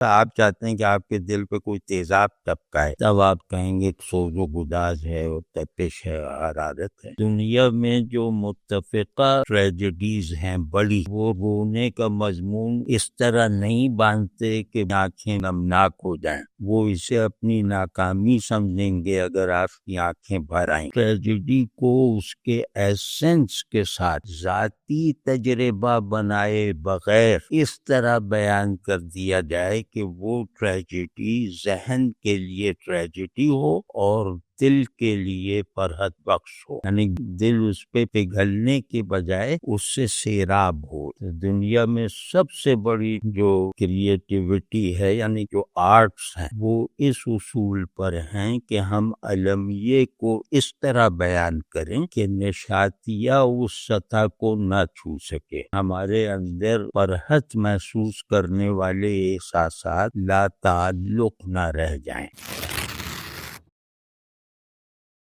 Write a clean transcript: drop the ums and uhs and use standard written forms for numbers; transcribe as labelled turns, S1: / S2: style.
S1: آپ چاہتے ہیں کہ آپ کے دل پہ کوئی تیزاب ٹپکا ہے، تب آپ کہیں گے سوز و گداز ہے اور تپش ہے، حرارت ہے۔ دنیا میں جو متفقہ ٹریجڈیز ہیں بڑی، وہ رونے کا مضمون اس طرح نہیں باندھتے کہ آنکھیں نمناک ہو جائیں، وہ اسے اپنی ناکامی سمجھیں گے اگر آپ کی آنکھیں بھر آئیں۔ ٹریجڈی کو اس کے ایسنس کے ساتھ ذاتی تجربہ بنائے بغیر اس طرح بیان کر دیا جائے کہ وہ ٹریجڈی ذہن کے لیے ٹریجڈی ہو اور دل کے لیے فرحت بخش ہو، یعنی دل اس پہ پگھلنے کے بجائے اس سے سیراب ہو۔ دنیا میں سب سے بڑی جو کریٹیوٹی ہے، یعنی جو آرٹس ہیں، وہ اس اصول پر ہیں کہ ہم المیہ کو اس طرح بیان کریں کہ نشاتیہ اس سطح کو نہ چھو سکے، ہمارے اندر فرحت محسوس کرنے والے احساسات لا تعلق نہ رہ جائیں۔